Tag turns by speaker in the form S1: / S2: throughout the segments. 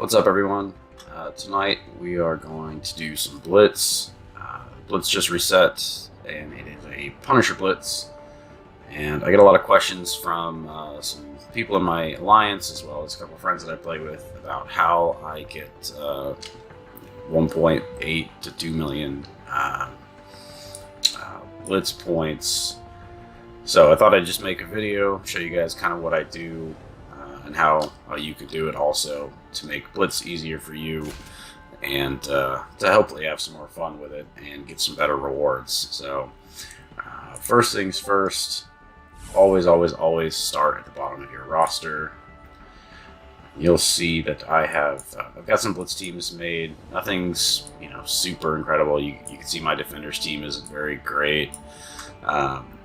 S1: What's up, everyone? Tonight we are going to do some Blitz. Blitz just reset, and it is a Punisher Blitz. And I get a lot of questions from some people in my alliance, as well as a couple of friends that I play with, about how I get 1.8 to 2 million Blitz points. So I thought I'd just make a video, show you guys kind of what I do, and how you can do it also to make Blitz easier for you, and to hopefully have some more fun with it and get some better rewards. So first things first, always start at the bottom of your roster. You'll see that I've got some Blitz teams made. Nothing's super incredible. You can see my defenders team isn't very great.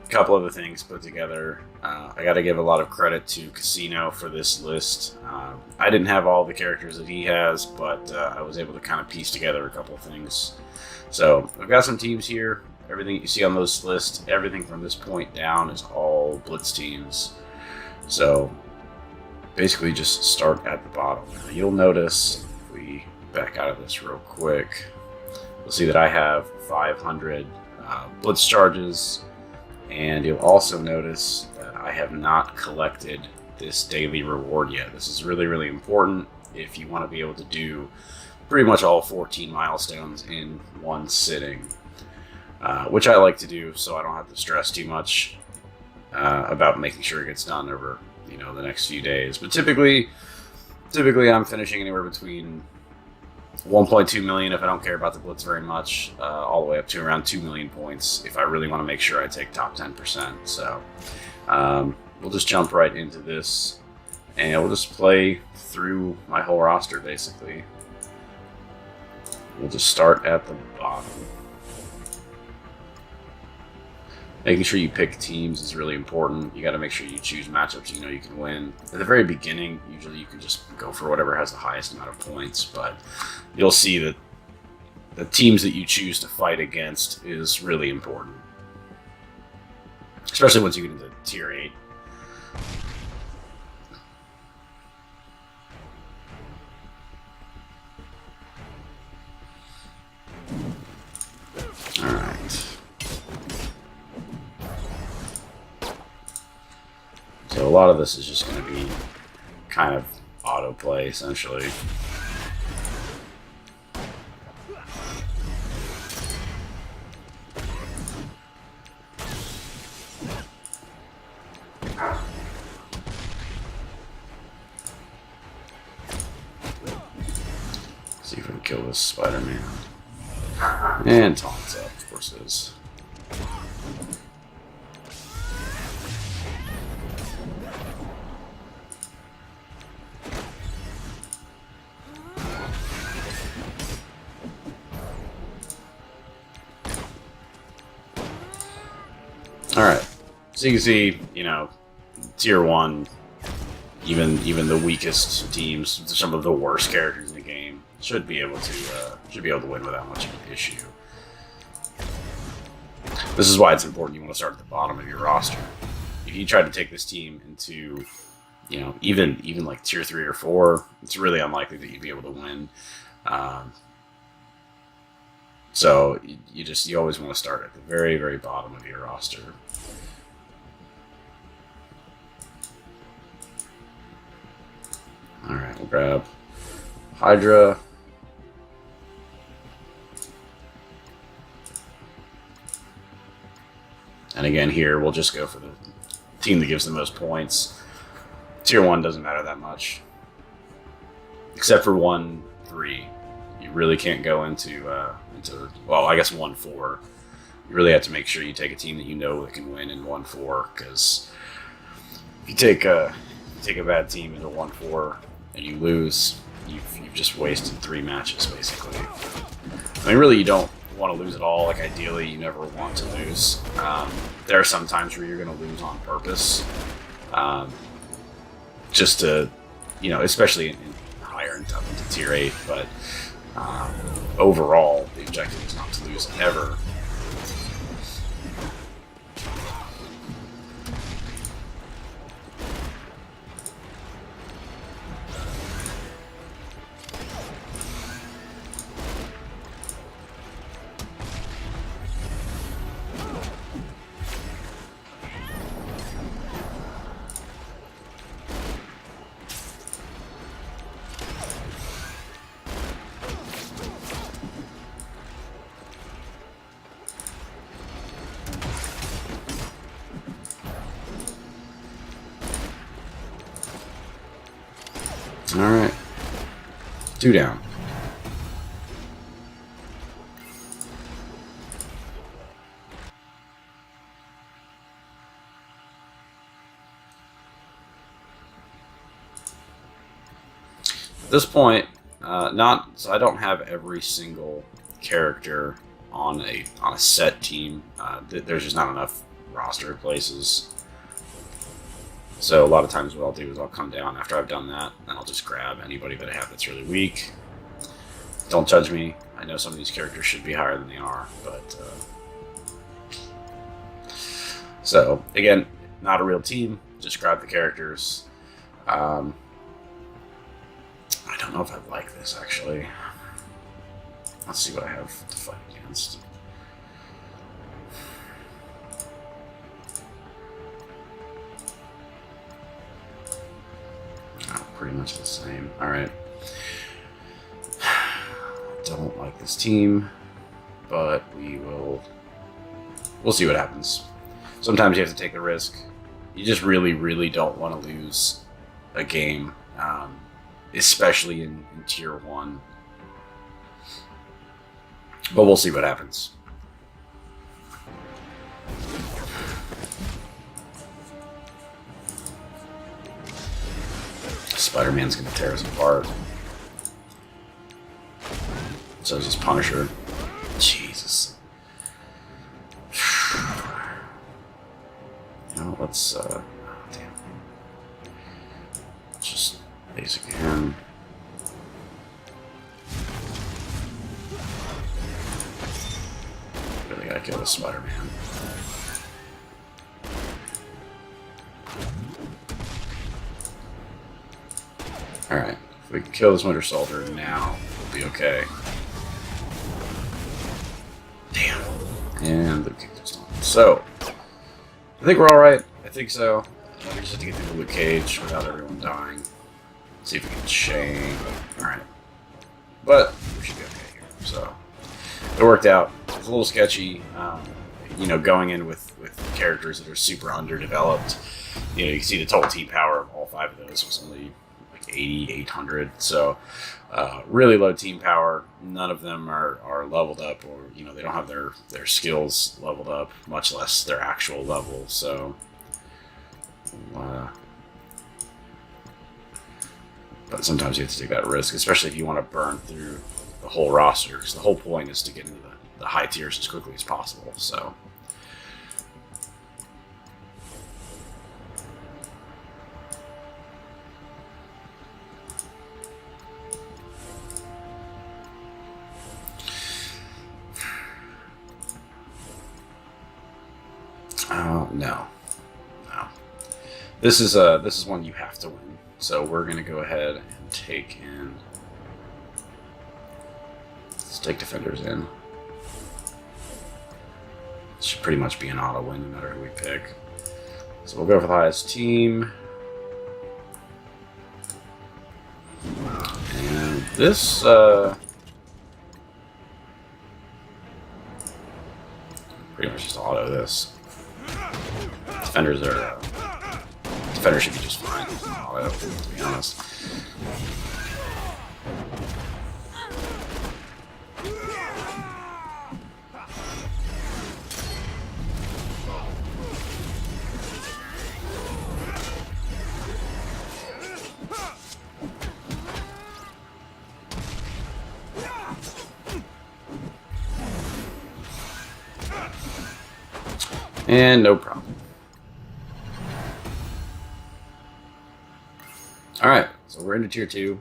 S1: Couple other things put together. I got to give a lot of credit to Casino for this list. I didn't have all the characters that he has, but I was able to kind of piece together a couple of things. So I've got some teams here. Everything you see on this list, everything from this point down is all Blitz teams. So basically just start at the bottom. You'll notice, if we back out of this real quick, you'll see that I have 500 Blitz charges. And you'll also notice that I have not collected this daily reward yet. This is really important if you want to be able to do pretty much all 14 milestones in one sitting, which I like to do so I don't have to stress too much about making sure it gets done over the next few days. But typically I'm finishing anywhere between 1.2 million if I don't care about the Blitz very much, all the way up to around 2 million points if I really want to make sure I take top 10%. So we'll just jump right into this, and we'll just play through my whole roster basically. We'll just start at the bottom. Making sure you pick teams is really important. You got to make sure you choose matchups you can win. At the very beginning, usually you can just go for whatever has the highest amount of points, but you'll see that the teams that you choose to fight against is really important, especially once you get into Tier 8. Alright. So a lot of this is just going to be kind of autoplay, essentially. See if we can kill this Spider-Man. And Tom's up, of course it is. Alright, so you can see, Tier 1, even the weakest teams, some of the worst characters in the game, should be able to win without much of an issue. This is why it's important you want to start at the bottom of your roster. If you try to take this team into, even like Tier 3 or 4, it's really unlikely that you'd be able to win. So you always want to start at the very bottom of your roster. Alright, we'll grab Hydra. And again here, we'll just go for the team that gives the most points. Tier 1 doesn't matter that much. Except for 1-3. You really can't go into well, I guess 1-4. You really have to make sure you take a team that can win in 1-4, because if you take a bad team into 1-4 and you lose, you've just wasted 3 matches basically. I mean, really, you don't want to lose at all. Like, ideally, you never want to lose. There are some times where you're going to lose on purpose, just to, especially in higher into Tier 8, but overall, the objective is not to lose ever. Alright. 2 down. At this point, so I don't have every single character on a set team. There's just not enough roster places. So a lot of times what I'll do is I'll come down after I've done that, and I'll just grab anybody that I have that's really weak. Don't judge me. I know some of these characters should be higher than they are, but so again, not a real team. Just grab the characters. I don't know if I like this actually. Let's see what I have to fight against. Pretty much the same. Alright. Don't like this team, but we'll see what happens. Sometimes you have to take a risk. You just really, really don't want to lose a game, especially in Tier 1. But we'll see what happens. Spider-Man's gonna tear us apart. So is this Punisher. Jesus. You know, let's oh, damn. Just basic him. Really gotta kill this Spider-Man. Alright, if we can kill this Winter Soldier now, we'll be okay. Damn. And Luke kicked us on. So, I think we're alright. I think so. We just have to get through the Luke Cage without everyone dying. See if we can chain. Alright. But, we should be okay here. So, it worked out. It's a little sketchy, you know, going in with characters that are super underdeveloped. You know, you can see the total team power of all 5 of those was only 800, so really low team power. None of them are leveled up, or you know, they don't have their skills leveled up, much less their actual level. So but sometimes you have to take that risk, especially if you want to burn through the whole roster, because the whole point is to get into the high tiers as quickly as possible. So no. This is one you have to win. So we're gonna go ahead and take in. Let's take defenders in. It should pretty much be an auto win no matter who we pick. So we'll go for the highest team. And this pretty much just auto this. Defenders should be just fine. Auto, to be honest. And no problem. Alright, so we're into Tier 2.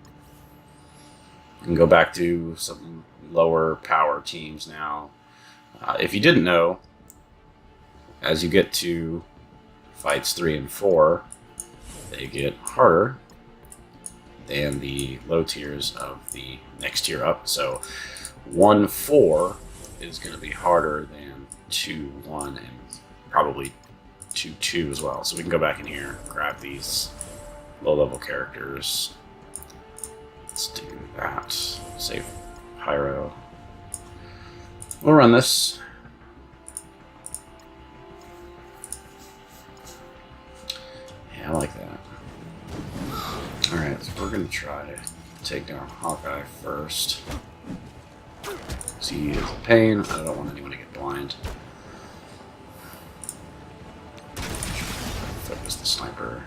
S1: We can go back to some lower power teams now. If you didn't know, as you get to fights 3 and 4, they get harder than the low tiers of the next tier up. So 1-4 is going to be harder than 2-1 and probably 2-2 as well. So we can go back in here, grab these low-level characters. Let's do that. Save Pyro. We'll run this. Yeah, I like that. Alright, so we're going gonna try to take down Hawkeye first. Because he is a pain. I don't want anyone to get blind. Focus the sniper.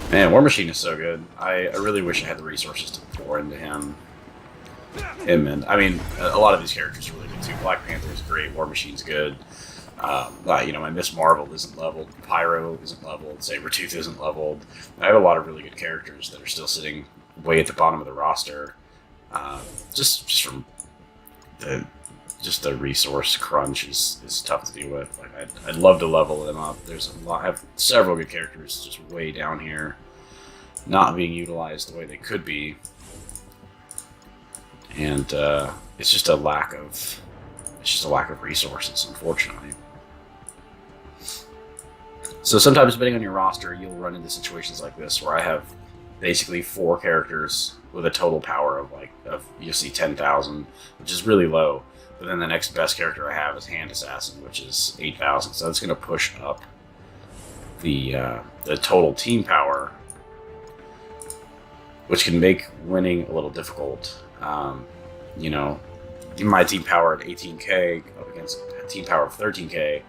S1: Man, War Machine is so good. I really wish I had the resources to pour into him. And I mean, a lot of these characters are really good too. Black Panther is great. War Machine's good. You know, my Miss Marvel isn't leveled. Pyro isn't leveled. Sabretooth isn't leveled. I have a lot of really good characters that are still sitting way at the bottom of the roster. Just from the resource crunch is tough to deal with. Like I'd love to level them up. There's a lot. I have several good characters just way down here, not being utilized the way they could be, and it's just a lack of resources, unfortunately. So sometimes, depending on your roster, you'll run into situations like this where I have basically 4 characters with a total power of you'll see 10,000, which is really low. But then the next best character I have is Hand Assassin, which is 8,000. So that's going to push up the total team power, which can make winning a little difficult. You know, my team power at 18k up against a team power of 13k,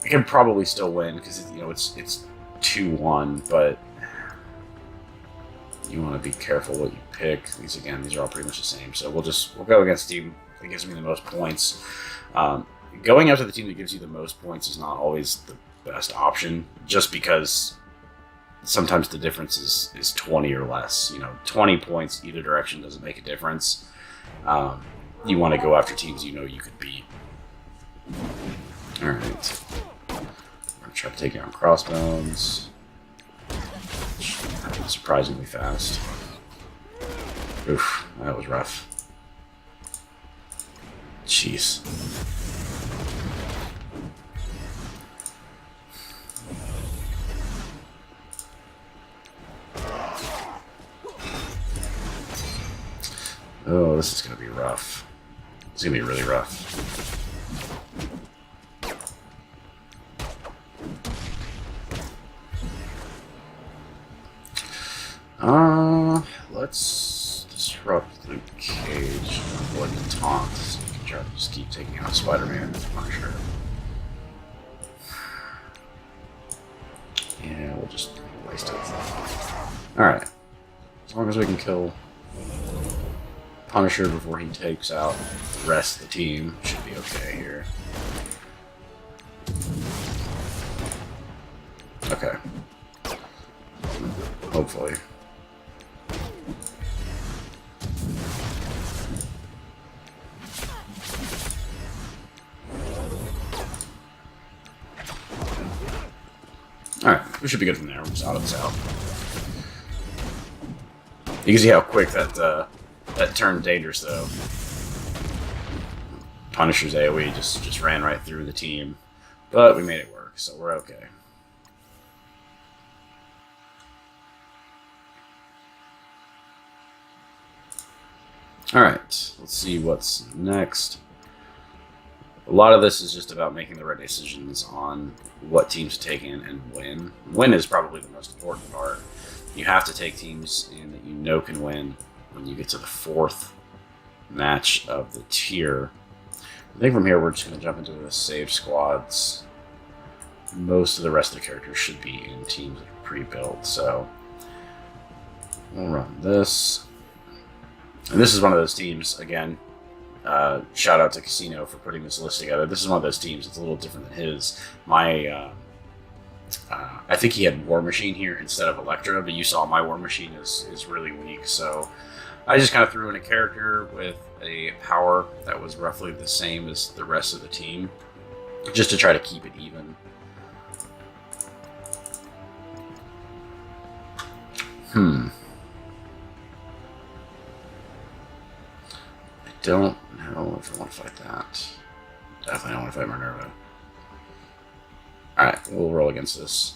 S1: I can probably still win because you know it's 2-1, but you want to be careful what you pick. These are all pretty much the same. So we'll go against the team that gives me the most points. Going after the team that gives you the most points is not always the best option, just because sometimes the difference is 20 or less. You know, 20 points either direction doesn't make a difference. You want to go after teams you know you could beat. All right, I'm gonna try to take down Crossbones. Surprisingly fast. Oof, that was rough. Jeez. Oh, this is gonna be rough. It's gonna be really rough. Let's disrupt the cage and avoid the taunt so we can try to just keep taking out Spider-Man with Punisher. Yeah, we'll just waste it. Alright. As long as we can kill Punisher before he takes out the rest of the team, should be okay here. Okay. Hopefully. Alright, we should be good from there. We're just out of this out. You can see how quick that turned dangerous, though. Punisher's AoE just ran right through the team. But we made it work, so we're okay. Alright, let's see what's next. A lot of this is just about making the right decisions on what teams to take in and win. Win is probably the most important part. You have to take teams in that you know can win when you get to the 4th match of the tier. I think from here we're just going to jump into the save squads. Most of the rest of the characters should be in teams that are pre-built, so we'll run this. And this is one of those teams, again, shout out to Casino for putting this list together. This is one of those teams that's a little different than his. I think he had War Machine here instead of Elektra, but you saw my War Machine is really weak, so I just kind of threw in a character with a power that was roughly the same as the rest of the team, just to try to keep it even. don't know if I want to fight that. Definitely don't want to fight Minerva. Alright, we'll roll against this.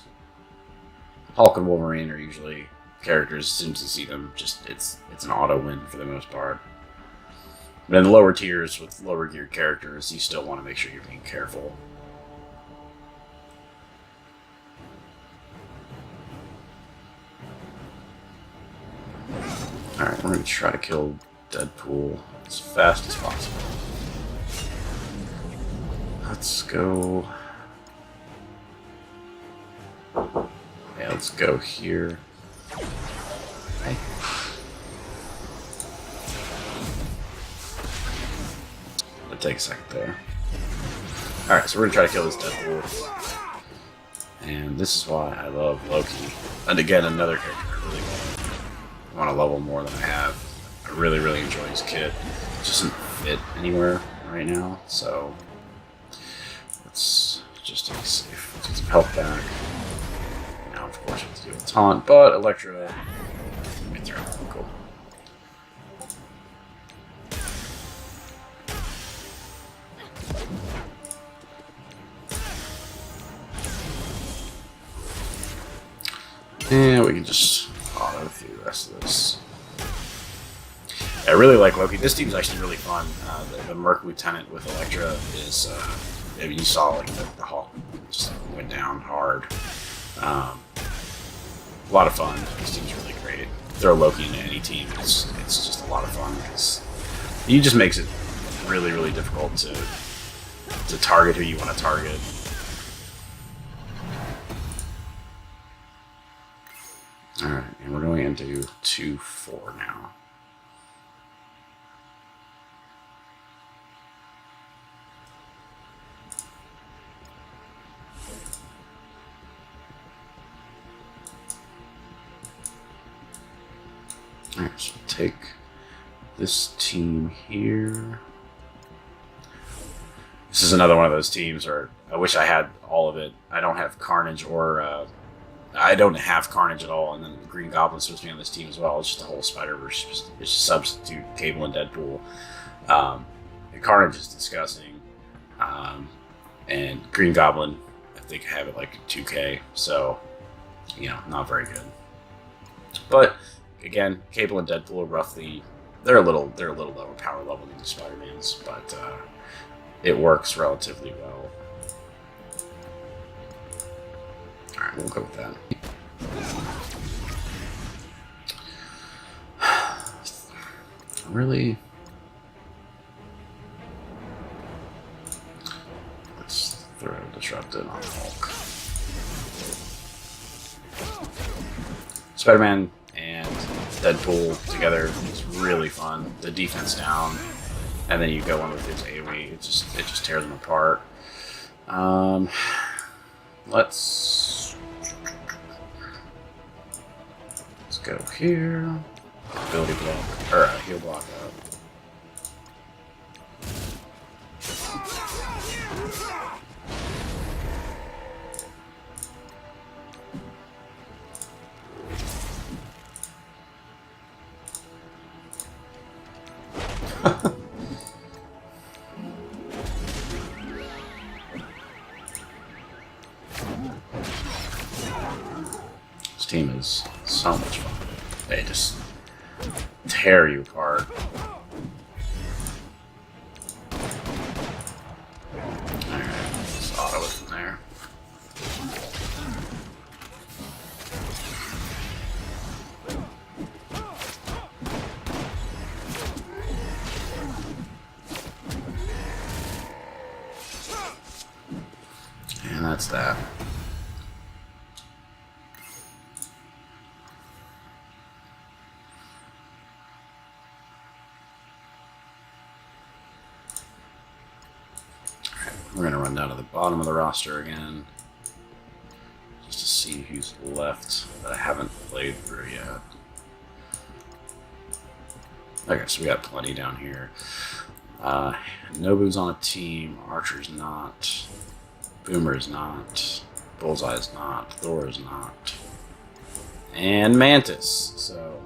S1: Hulk and Wolverine are usually characters, as soon as you see them, just it's an auto win for the most part. But in the lower tiers with lower geared characters, you still want to make sure you're being careful. Alright, we're going to try to kill Deadpool as fast as possible. Let's go... Yeah, let's go here. Okay. It'll take a second there. Alright, so we're going to try to kill this Deadpool. And this is why I love Loki. And again, another character I really want to level more than I have. I really, really enjoy his kit. It just doesn't fit anywhere right now, so let's just take safe. Let's get some health back. Now, of course, we have to deal with taunt, but Elektra. Let me throw it. Cool. And we can just auto through the rest of this. I really like Loki. This team's actually really fun. The Merc Lieutenant with Elektra is, you saw like the Hulk just went down hard. A lot of fun. This team's really great. Throw Loki into any team, it's just a lot of fun because he just makes it really, really difficult to target who you want to target. Alright, and we're going into 2-4 now. Alright, so take this team here. This is another one of those teams where I wish I had all of it. I don't have Carnage or I don't have Carnage at all, and then the Green Goblin's supposed to be on this team as well. It's just a whole Spider-Verse. It's just substitute Cable and Deadpool. And Carnage is disgusting. And Green Goblin, I think I have it like 2K, so, you know, not very good. But again, Cable and Deadpool are roughly, they're a little lower power level than the Spider-Mans, but it works relatively well. Alright, we'll go with that. Really? Let's throw Disrupted on Hulk. Spider-Man and Deadpool together is really fun. The defense down, and then you go in with his AoE. It just tears them apart. Let's go here. Ability block, or heal block up. This team is so much fun. They just tear you apart. Alright, just auto it from there. And that's that. We're going to run down to the bottom of the roster again, just to see who's left that I haven't played through yet. Okay, so we got plenty down here. Nobu's on a team, Archer's not, Boomer's not, Bullseye's not, Thor's not, and Mantis. So,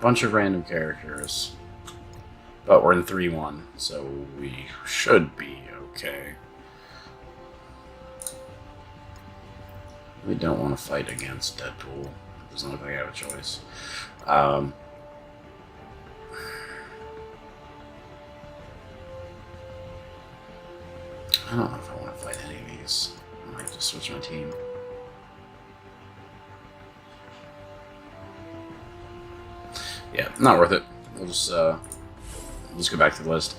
S1: bunch of random characters. But we're in 3-1, so we should be okay. We don't want to fight against Deadpool. It doesn't look like I have a choice. I don't know if I want to fight any of these. I might just switch my team. Yeah, not worth it. We'll just go back to the list.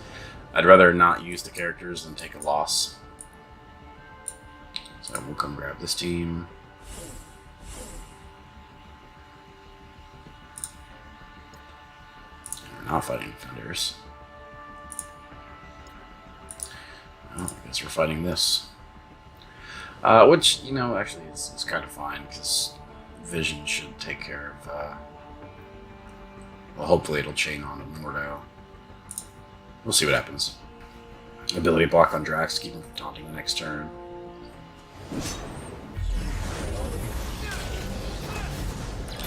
S1: I'd rather not use the characters than take a loss. So we'll come grab this team. We're not fighting defenders. Well, I guess we're fighting this. Which, you know, actually it's kind of fine, because Vision should take care of... well, hopefully it'll chain on to Mordo. We'll see what happens. Ability block on Drax to keep him from taunting the next turn.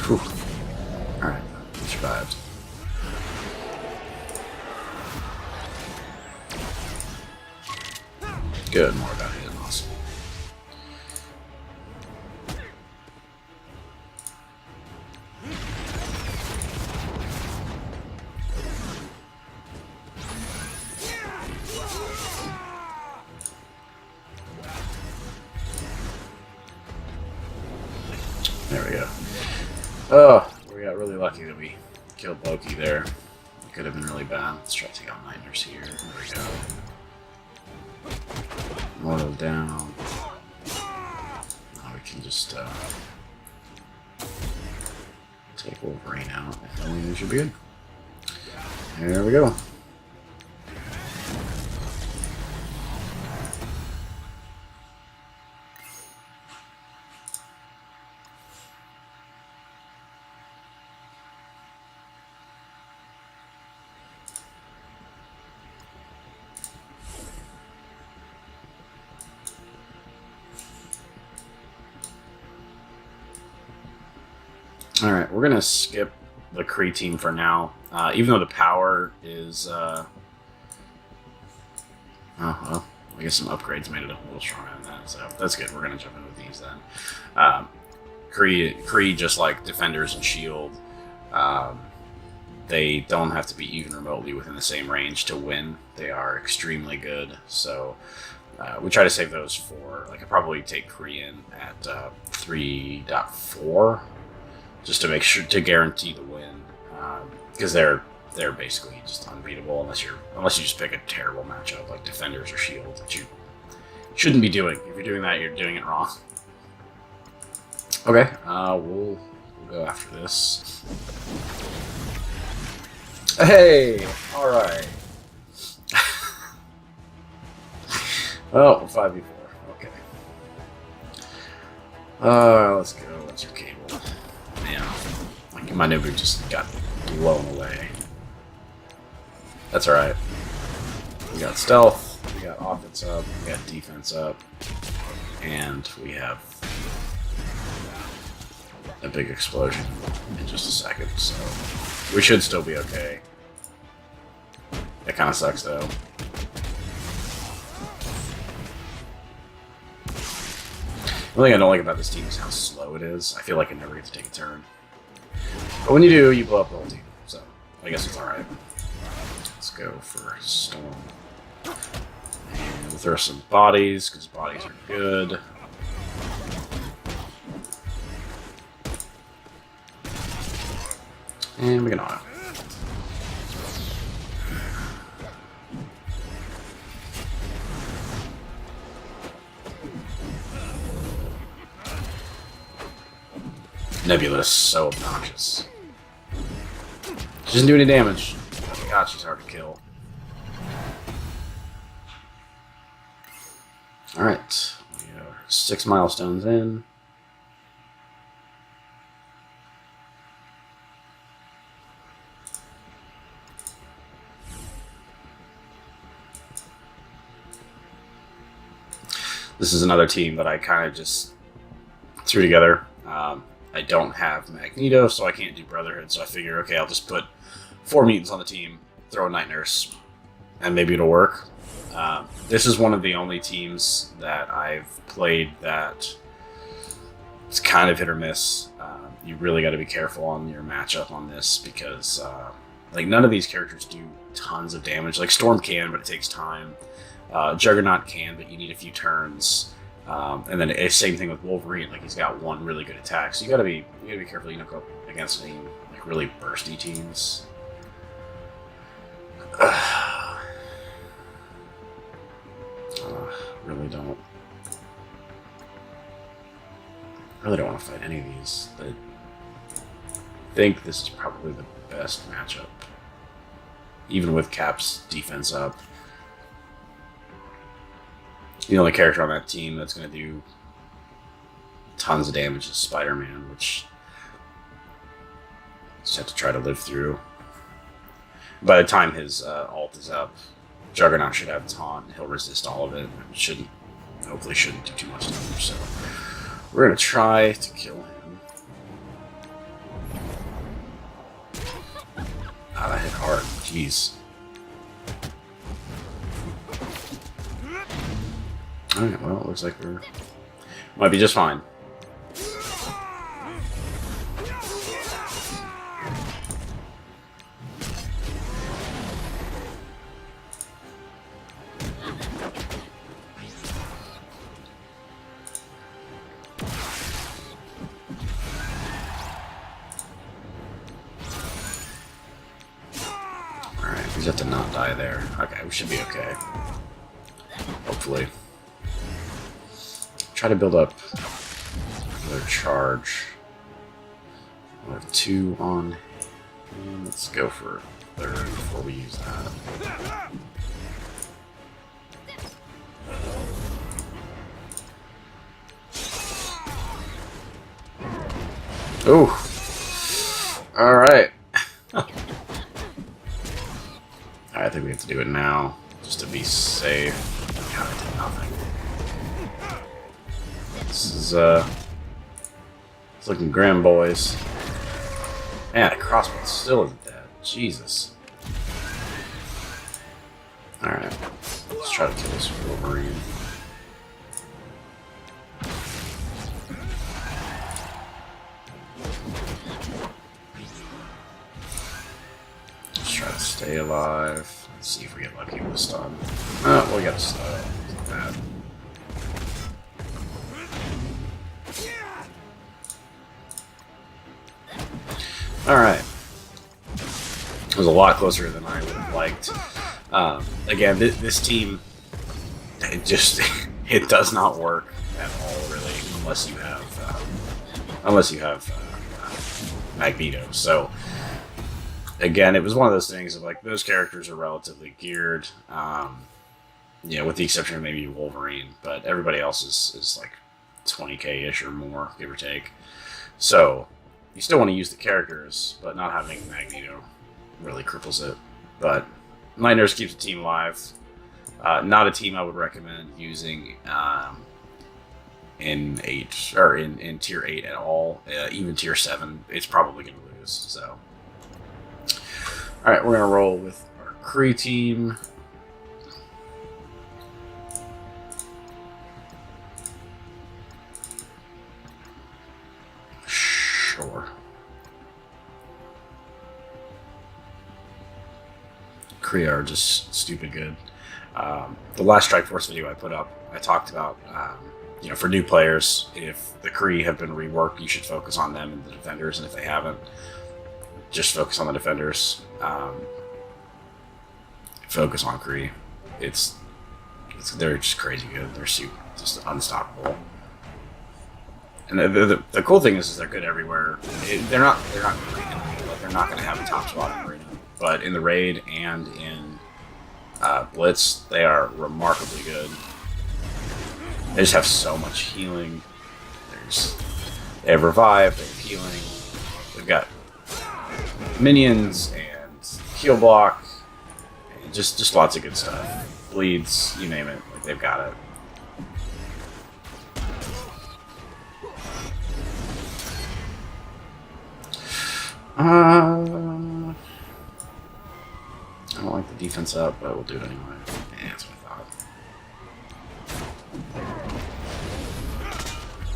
S1: Whew. Alright, we survived. Good, more about it. Awesome. There we go. Oh, we got really lucky that we killed Loki there. It could have been really bad. Let's try to take out Night Nurse here. There we go. Mortal down. Now we can just take Wolverine out. I think we should be good. There we go. Alright, we're going to skip the Kree team for now. Even though the power is... oh, well, I guess some upgrades made it a little stronger than that, so that's good. We're going to jump in with these then. Kree, just like Defenders and S.H.I.E.L.D., they don't have to be even remotely within the same range to win. They are extremely good, so we try to save those for... Like, I'd probably take Kree in at 3.4, just to make sure, to guarantee the win, because they're basically just unbeatable unless you just pick a terrible matchup like Defenders or S.H.I.E.L.D., that you shouldn't be doing. If you're doing that, you're doing it wrong. Okay, we'll go after this. Hey, all right. Oh, 5v4. Okay. Let's go. What's your cable? Yeah, like my nuke just got blown away. That's alright. We got stealth, we got offense up, we got defense up, and we have a big explosion in just a second, so we should still be okay. That kind of sucks though. The only thing I don't like about this team is how slow it is. I feel like I never get to take a turn. But when you do, you blow up the whole team. So, I guess it's alright. Let's go for Storm. And we'll throw some bodies, because bodies are good. And we can auto. Nebula is so obnoxious. She doesn't do any damage. Oh god, she's hard to kill. Alright, we are 6 milestones in. This is another team that I kind of just threw together. I don't have Magneto, so I can't do Brotherhood, so I figure, okay, I'll just put 4 mutants on the team, throw a Night Nurse, and maybe it'll work. This is one of the only teams that I've played that it's kind of hit or miss. You really got to be careful on your matchup on this because like none of these characters do tons of damage. Like Storm can, but it takes time. Juggernaut can, but you need a few turns. And then it's same thing with Wolverine. Like he's got one really good attack, so you gotta be careful. You don't go against any like really bursty teams. Really don't want to fight any of these. I think this is probably the best matchup, even with Cap's defense up. The only character on that team that's going to do tons of damage is Spider-Man, which I just have to try to live through. By the time his ult is up, Juggernaut should have taunt. He'll resist all of it. Hopefully shouldn't do too much damage. So we're going to try to kill him. Ah, that hit hard. Jeez. Alright, well, it looks like might be just fine. Alright, we just have to not die there. Okay, we should be okay. Hopefully. Try to build up another charge. We'll have 2 on. And let's go for a 3rd before we use that. Ooh. Alright. I think we have to do it now, just to be safe. God, I did nothing. This is, it's looking grim, boys. Man, the crossbow still isn't dead. Jesus. Alright. Let's try to kill this Wolverine. Let's try to stay alive. Let's see if we get lucky with a stun. Oh, we got a stun. Not bad. Alright. It was a lot closer than I would have liked. Again, this team, it does not work at all, really, unless you have Magneto. So, again, it was one of those things of, like, those characters are relatively geared, with the exception of maybe Wolverine, but everybody else is like 20k-ish or more, give or take. So, you still want to use the characters, but not having Magneto really cripples it. But Night Nurse keeps the team alive. Not a team I would recommend using in tier 8 at all. Even tier 7, it's probably going to lose. So, all right, we're going to roll with our Kree team. Sure. Kree are just stupid good. The last Strike Force video I put up, I talked about, for new players, if the Kree have been reworked, you should focus on them and the defenders, and if they haven't, just focus on the defenders. Focus on Kree. They're just crazy good. They're just unstoppable. And the cool thing is they're good everywhere. They're not great in the raid. Like, they're not going to have a top spot in the raid. But in the raid and in Blitz, they are remarkably good. They just have so much healing. They have revive, they have healing. They've got minions and heal block. And just lots of good stuff. Bleeds, you name it. Like, they've got it. defense up, but we'll do it anyway. Yeah, that's what I thought.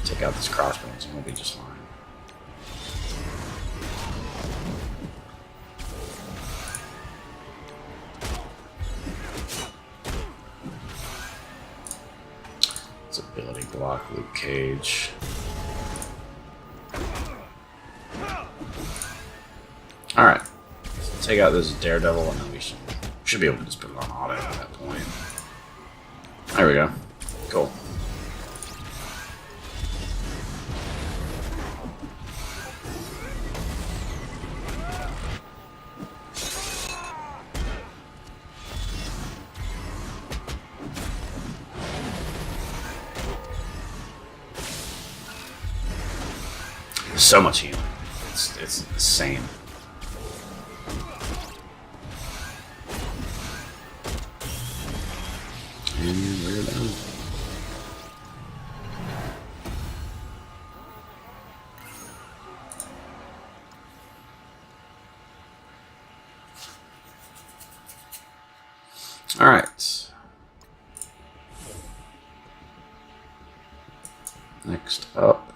S1: Take out this crossbones and we'll be just fine. It's ability block, Luke Cage. Alright. Take out this Daredevil and then we should be able to just put it on auto at that point. There we go. Cool. So much healing. It's insane. And we're done. All right. Next up,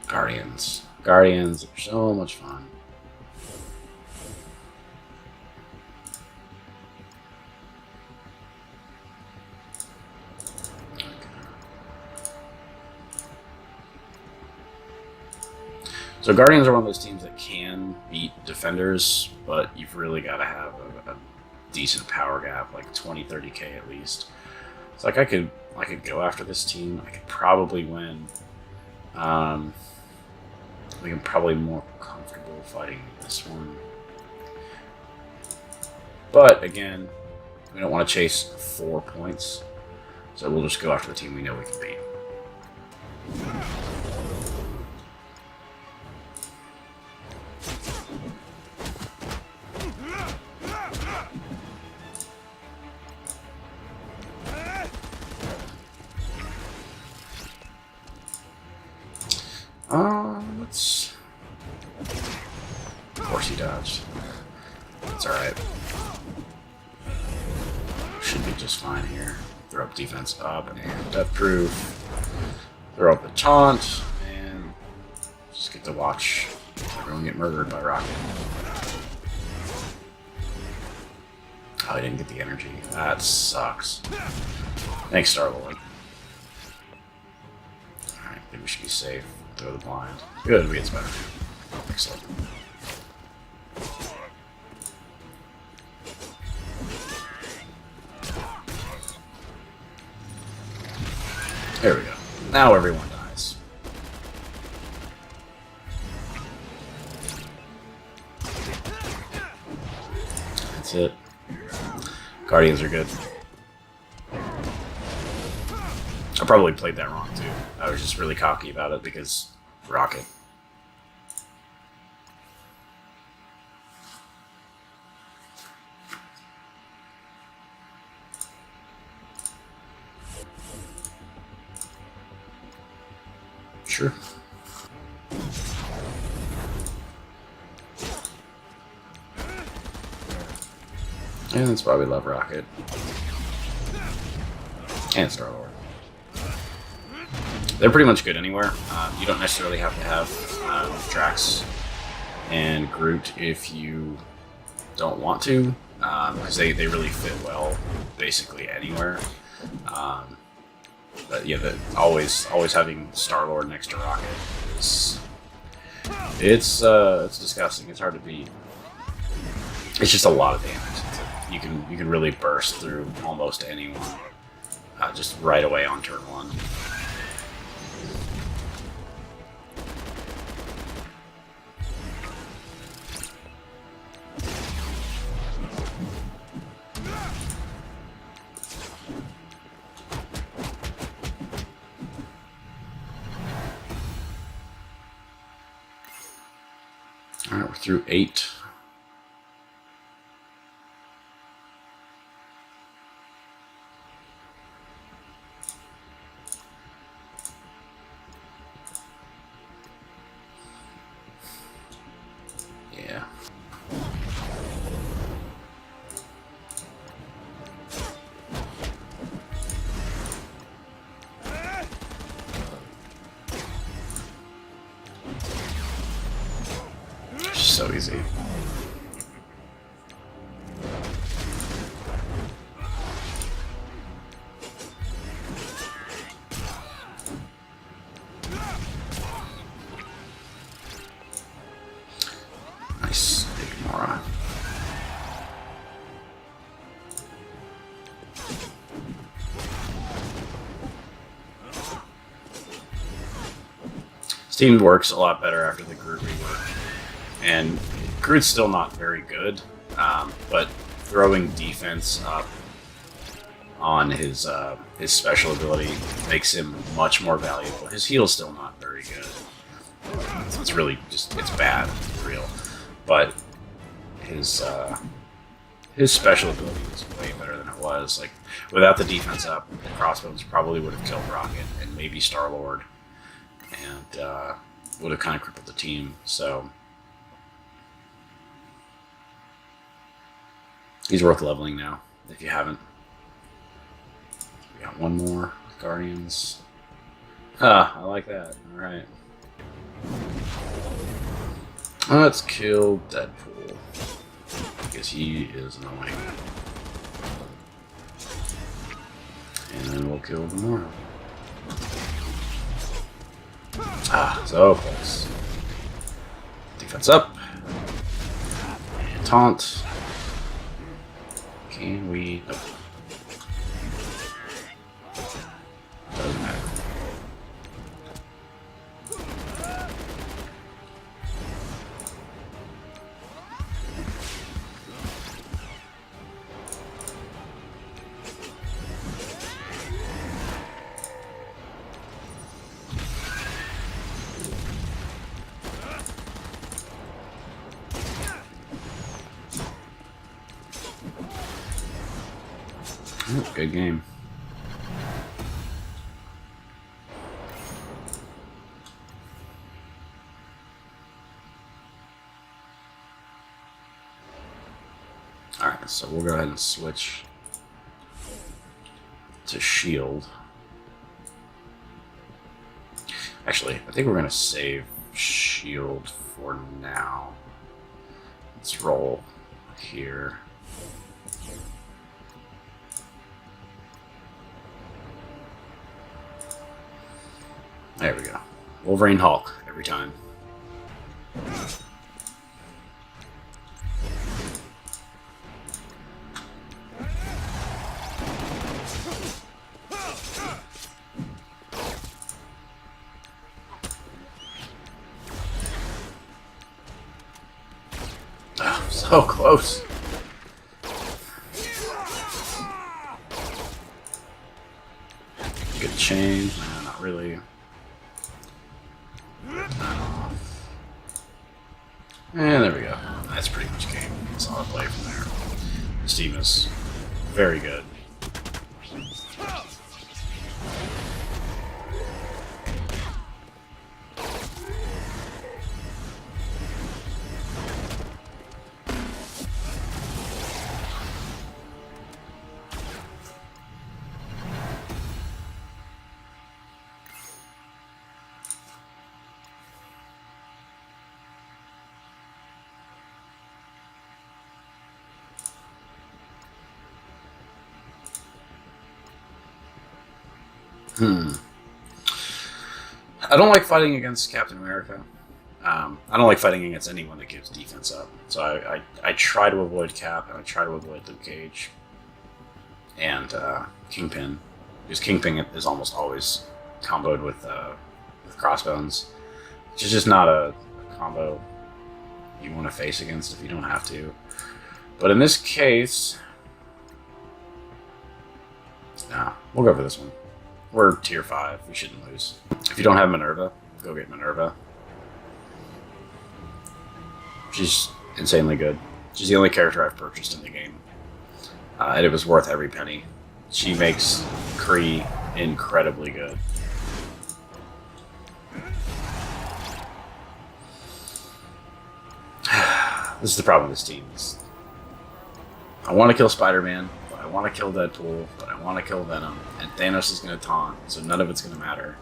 S1: Guardians. Guardians are so much fun. So Guardians are one of those teams that can beat defenders, but you've really got to have a decent power gap, like 20-30k at least. It's like I could go after this team. I could probably win. I think I'm probably more comfortable fighting this one. But again, we don't want to chase 4 points, so we'll just go after the team we know we can beat. Let's... Of course he dodged. It's alright. Should be just fine here. Throw up defense up and death proof. Throw up a taunt and just get to watch everyone get murdered by Rocket. Oh, I didn't get the energy. That sucks. Thanks, Star-Lord. Alright, I think we should be safe. Throw the blind. Good, we get better. Excellent. There we go. Now everyone dies. That's it. Guardians are good. I probably played that wrong too. I was just really cocky about it because Rocket. Sure. And that's why we love Rocket. And Star-Lord. They're pretty much good anywhere. You don't necessarily have to have Drax and Groot if you don't want to, because they really fit well basically anywhere. But yeah, always having Star-Lord next to Rocket is it's disgusting. It's hard to beat. It's just a lot of damage. You can really burst through almost anyone just right away on turn 1. Alright, we're through 8. Yeah. So easy. Nice. Ignore. Steam works a lot better after the Groot rework. And Groot's still not very good, but throwing defense up on his special ability makes him much more valuable. His heal's still not very good. It's really just, it's bad, for real. But his special ability is way better than it was. Like, without the defense up, the Crossbones probably would have killed Rocket and maybe Star-Lord, and would have kind of crippled the team. So he's worth leveling now, if you haven't. We got one more, Guardians. Ah, I like that. Alright. Let's kill Deadpool, because he is annoying. And then we'll kill Gamora. Ah, so close. Defense up. And taunt. Can we... Nope. Doesn't matter. Ooh, good game. Alright, so we'll go ahead and switch to shield. Actually, I think we're going to save shield for now. Let's roll here. There we go. Wolverine Hulk every time. Oh, so close. Good change. No, not really. And there we go. That's pretty much game. Solid play from there. This team is very good. I don't like fighting against Captain America. I don't like fighting against anyone that gives defense up. So I try to avoid Cap, and I try to avoid Luke Cage. And Kingpin. Because Kingpin is almost always comboed with Crossbones. Which is just not a combo you want to face against if you don't have to. But in this case... Nah, we'll go for this one. We're tier 5. We shouldn't lose. If you don't have Minerva, go get Minerva. She's insanely good. She's the only character I've purchased in the game. And it was worth every penny. She makes Kree incredibly good. This is the problem with this team. I want to kill Spider-Man, but I want to kill Deadpool, but I want to kill Venom, and Thanos is going to taunt, so none of it's going to matter.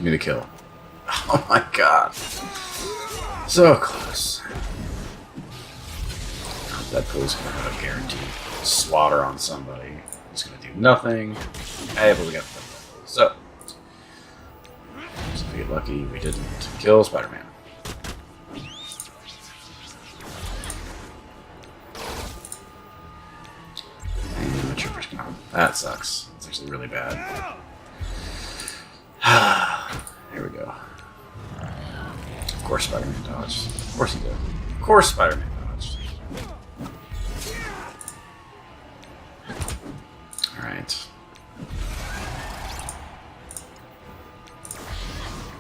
S1: Give me the kill. Oh my god. So close. Deadpool's gonna have a guaranteed slaughter on somebody. He's gonna do nothing. Hey, but we got the Deadpool. So, if we get lucky, we didn't kill Spider-Man. And the trooper's gone. That sucks. It's actually really bad. Here we go. Of course Spider-Man dodged. Of course he did. Of course Spider-Man dodged. Alright.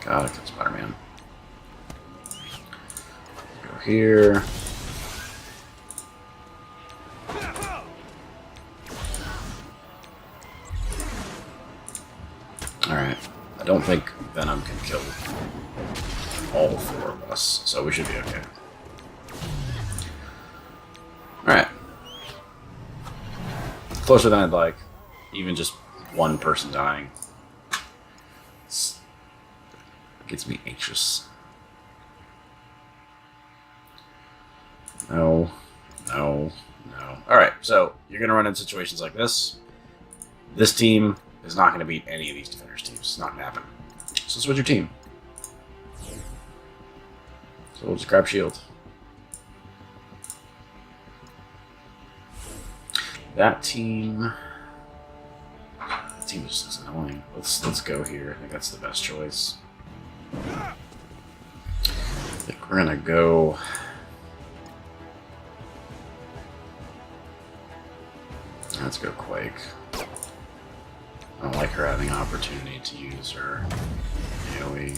S1: Gotta kill Spider-Man. Go here. Alright. I don't think Venom can kill all four of us, so we should be okay. Alright. Closer than I'd like. Even just one person dying. It gets me anxious. No. No. No. Alright, so you're going to run into situations like this. This team is not going to beat any of these defenders' teams. It's not going to happen. So switch your team. So we'll just grab shield. That team just looks annoying. Let's go here. I think that's the best choice. I think we're gonna go. Let's go Quake. I don't like her having an opportunity to use her AoE.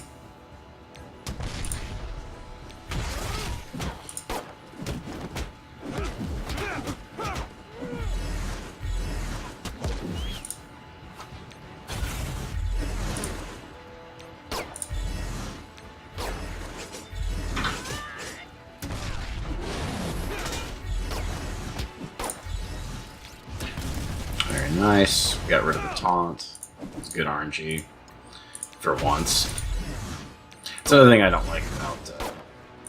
S1: Very nice. We got rid of the taunt. It's good RNG for once. It's another thing I don't like about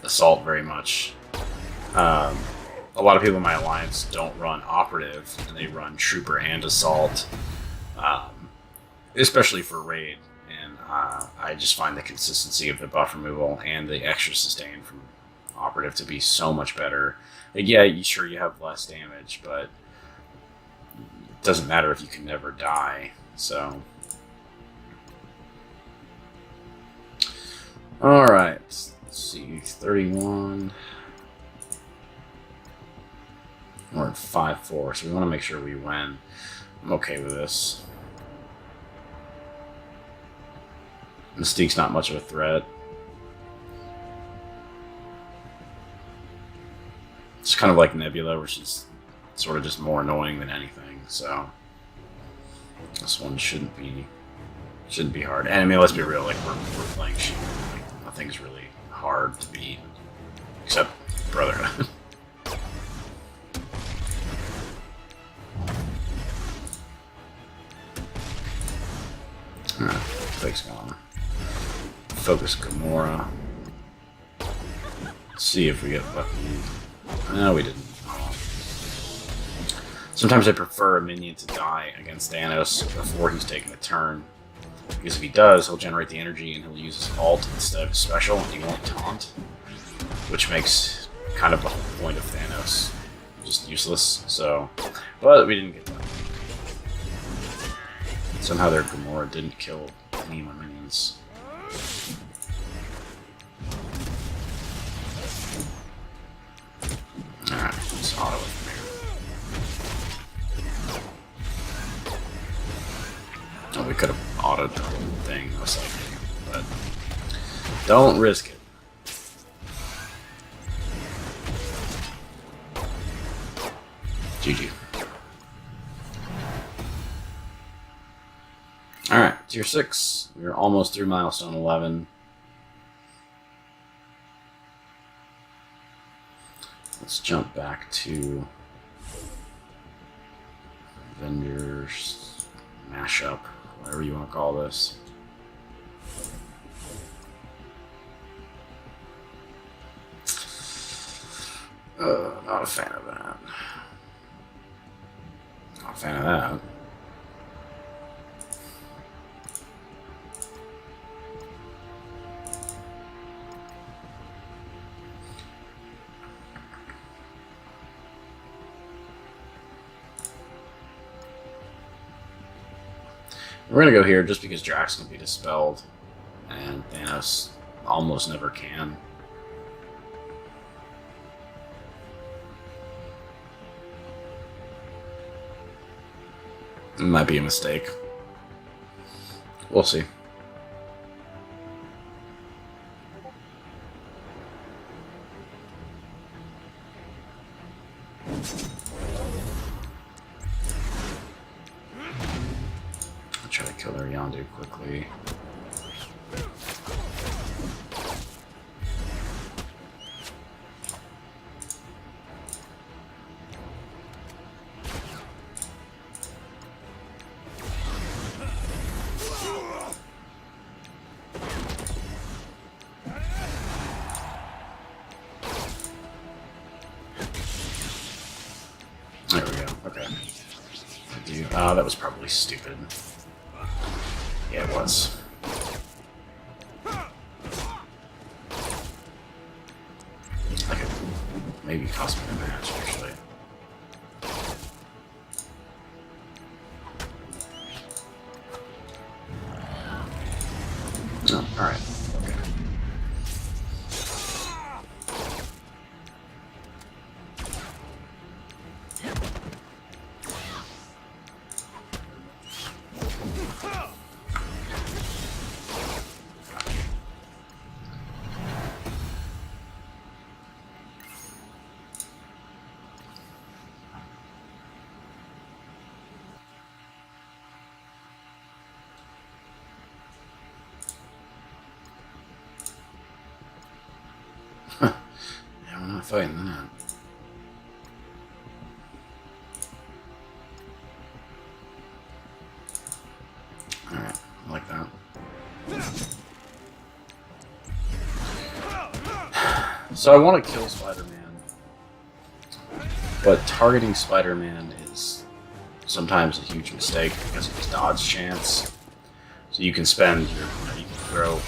S1: Assault very much. A lot of people in my alliance don't run Operative, and they run Trooper and Assault, especially for Raid. And I just find the consistency of the buff removal and the extra sustain from Operative to be so much better. Like, yeah, sure, you have less damage, but it doesn't matter if you can never die. So, alright, let's see, 31. We're at 5-4, so we want to make sure we win. I'm okay with this. Mystique's not much of a threat. It's kind of like Nebula, where she's sort of just more annoying than anything, so this one shouldn't be hard. And I mean, let's be real, like we're playing Shield. Like, nothing's really hard to beat, except Brotherhood. Alright, Fake's gone. Focus Gamora. Let's see if we get lucky. No, we didn't. Sometimes I prefer a minion to die against Thanos before he's taken a turn. Because if he does, he'll generate the energy and he'll use his ult instead of his special, and he won't taunt. Which makes kind of the whole point of Thanos just useless, so... But we didn't get that. Somehow their Gamora didn't kill any of my minions. Alright, let's auto it from here. Oh, we could have autoed the whole thing, most likely, but don't risk it. GG. Alright, tier 6. We're almost through milestone 11. Let's jump back to Avengers mashup, whatever you want to call this. Not a fan of that. Not a fan of that. We're gonna go here just because Drax can be dispelled, and Thanos almost never can. It might be a mistake. We'll see. I'll try to kill their Yondu quickly. There we go. Okay. Dude, that was probably stupid. Yeah, it was. I could maybe cost me the match, actually. Oh, alright. Okay. Yeah, we're not fighting that. Alright, I like that. So I want to kill Spider-Man, but targeting Spider-Man is sometimes a huge mistake because of his dodge chance. So you can spend your, you can throw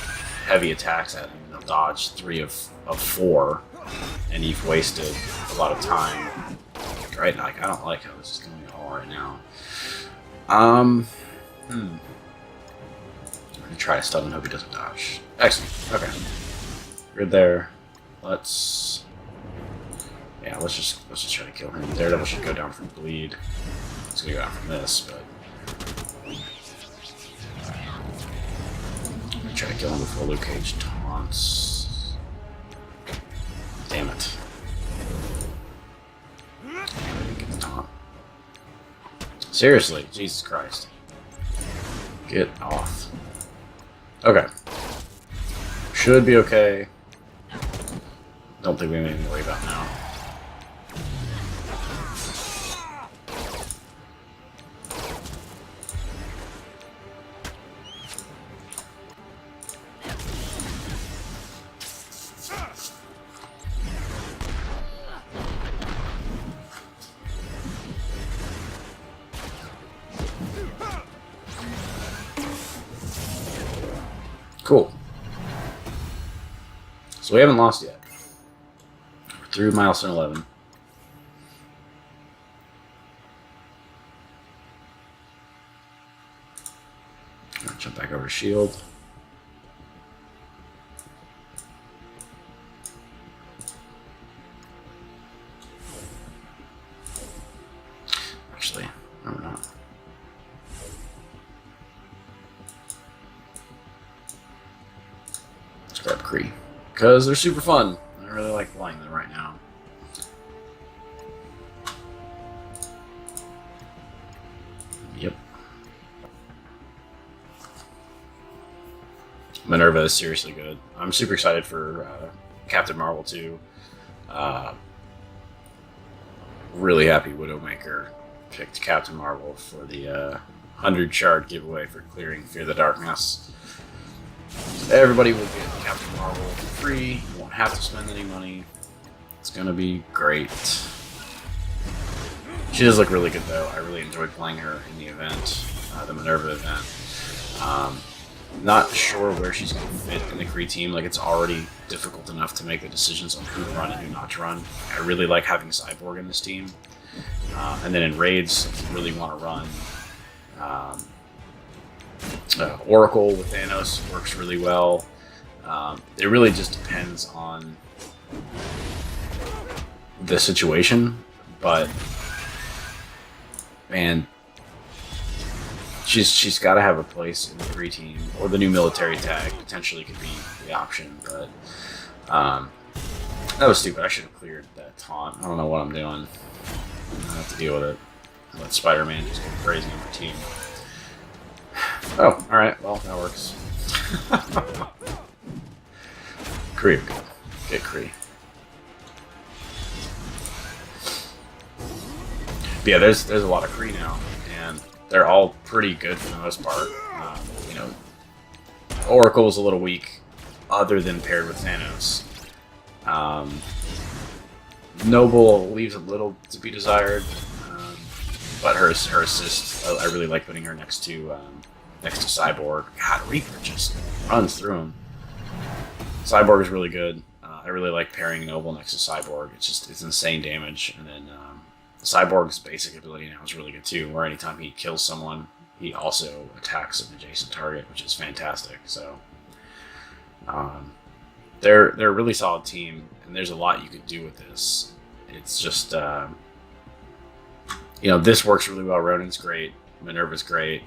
S1: heavy attacks at him and they'll dodge 3 of 4, and you've wasted a lot of time. Right? Like, I don't like how this is going at all right now. I'm gonna try to stun and hope he doesn't dodge. Excellent. Okay. Good there. Let's just try to kill him. Daredevil should go down from bleed. It's gonna go down from this, but I'm gonna try to kill him before Luke Cage taunts. Damn it. I didn't get the taunt. Seriously, Jesus Christ. Get off. Okay. Should be okay. Don't think we have anything to worry about now. Cool. So we haven't lost yet. We're through milestone 11. Jump back over to shield. Actually, no, we're not. Let's grab Kree. Because they're super fun. I really like flying them right now. Yep. Minerva is seriously good. I'm super excited for Captain Marvel 2. Really happy Widowmaker picked Captain Marvel for the 100 shard giveaway for clearing Fear the Darkness. Everybody will get Captain Marvel for free. You won't have to spend any money. It's gonna be great. She does look really good, though. I really enjoyed playing her in the event, the Minerva event. Not sure where she's going to fit in the Kree team. Like, it's already difficult enough to make the decisions on who to run and who not to run. I really like having Cyborg in this team. And then in raids, if you really want to run, Oracle with Thanos works really well. It really just depends on the situation, but man, she's got to have a place in the Kree team, or the new military tag potentially could be the option. But that was stupid. I should have cleared that taunt. I don't know what I'm doing. I have to deal with it. Let Spider-Man just go crazy on my team. Oh, all right. Well, that works. Kree, get Kree. But yeah, there's a lot of Kree now, and they're all pretty good for the most part. You know, Oracle's a little weak, other than paired with Thanos. Noble leaves a little to be desired, but her assist, I really like putting her next to Cyborg. God, Reaper just runs through him. Cyborg is really good. I really like pairing Noble next to Cyborg. It's insane damage, and then Cyborg's basic ability now is really good too, where anytime he kills someone, he also attacks an adjacent target, which is fantastic. So they're a really solid team, and there's a lot you could do with this. It's just you know, this works really well. Ronin's great, Minerva's great.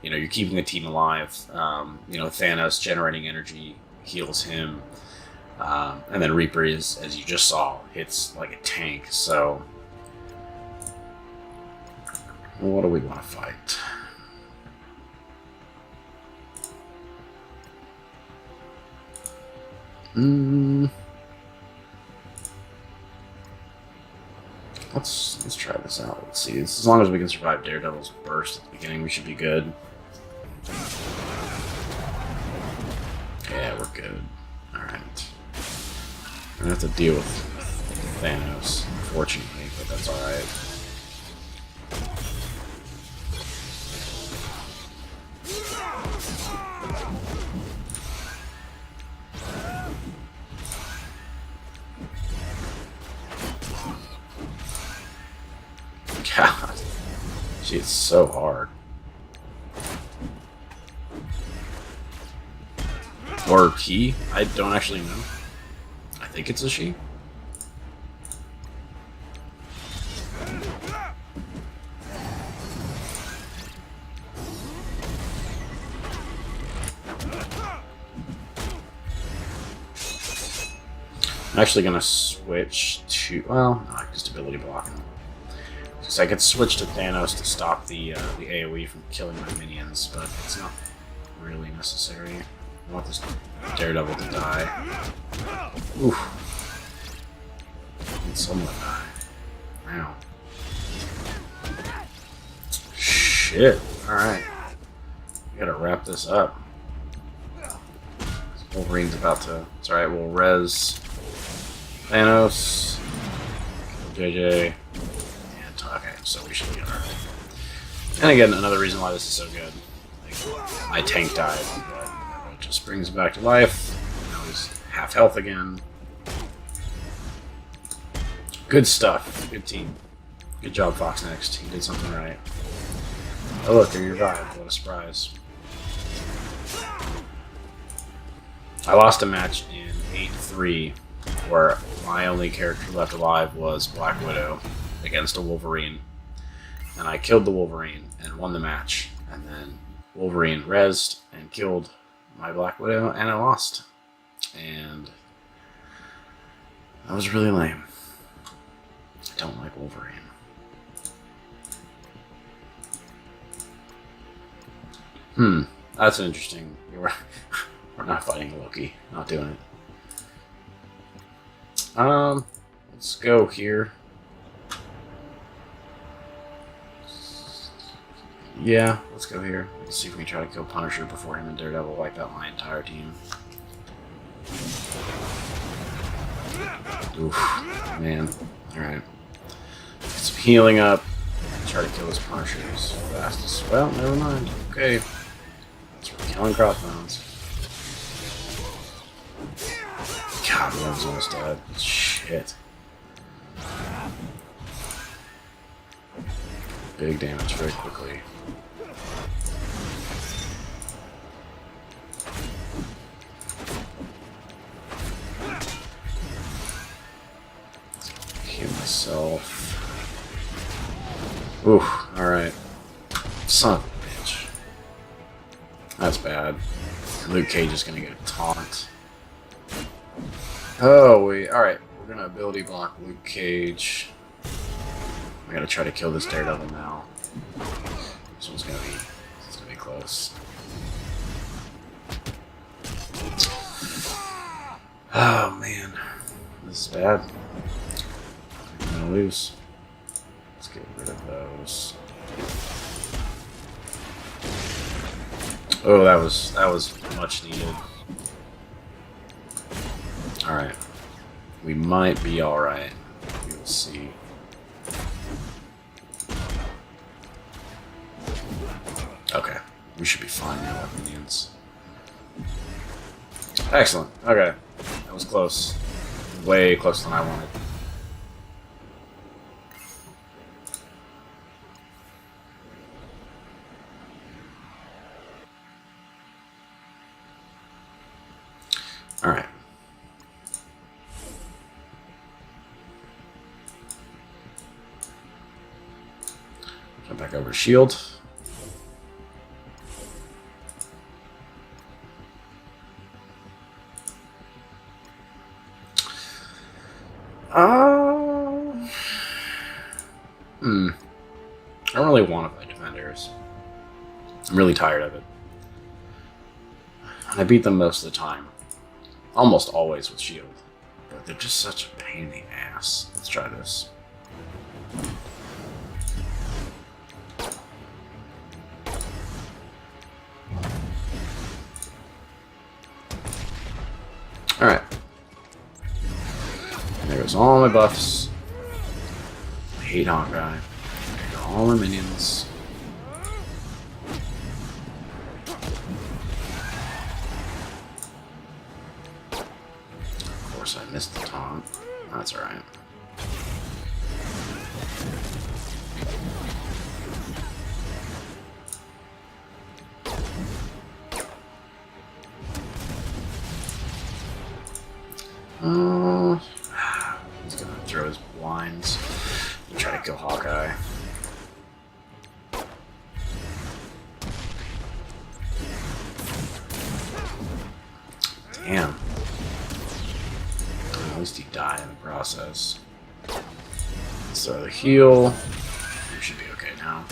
S1: You know, you're keeping the team alive. You know, Thanos generating energy heals him, and then Reaper is, as you just saw, hits like a tank. So what do we want to fight? Let's try this out. Let's see. As long as we can survive Daredevil's burst at the beginning, we should be good. Yeah, we're good. Alright. We're gonna have to deal with Thanos, unfortunately, but that's alright. God, she is so hard. Or he? I don't actually know. I think it's a she. I'm actually gonna switch to, well, no, just ability blocking. So I could switch to Thanos to stop the AoE from killing my minions, but it's not really necessary. I want this Daredevil to die. Oof. I need someone to die. Wow. Shit. Alright. We gotta wrap this up. Wolverine's about to... It's alright, we'll res Thanos. Kill JJ. Okay, so we should be alright. And again, another reason why this is so good. Like, my tank died, but it just brings him back to life. Now he's half health again. Good stuff. Good team. Good job, Fox Next. He did something right. Oh look, they revived. What a surprise. I lost a match in 8-3 where my only character left alive was Black Widow against a Wolverine, and I killed the Wolverine and won the match, and then Wolverine rezzed and killed my Black Widow, and I lost, and that was really lame. I don't like Wolverine. That's interesting. We're not fighting Loki. Not doing it. Let's go here. Yeah, let's go here. Let's see if we can try to kill Punisher before him and Daredevil wipe out my entire team. Oof, man. Alright. Get some healing up. Try to kill his Punisher as fast as... Well, never mind. Okay. That's for killing crossbones. God, the one's almost dead. Shit. Big damage very quickly. Heal myself. Oof, alright. Son of a bitch. That's bad. Luke Cage is gonna get a taunt. Oh, wait. Alright, we're gonna ability block Luke Cage. I gotta try to kill this Daredevil now. This one's gonna be close. Oh man, this is bad. I'm gonna lose. Let's get rid of those. Oh, that was much needed. All right, we might be all right. We'll see. Okay, we should be fine now with minions. Excellent. Okay, that was close. Way closer than I wanted. All right. Jump back over to shield. I don't really want to play defenders. I'm really tired of it. And I beat them most of the time. Almost always with shield. But they're just such a pain in the ass. Let's try this. Alright. There goes all my buffs. I hate Hawkeye. There go all my minions. Of course I missed the taunt. That's alright. He's gonna throw his blinds and try to kill Hawkeye. Damn. At least he died in the process. Let's throw the heal. We should be okay now.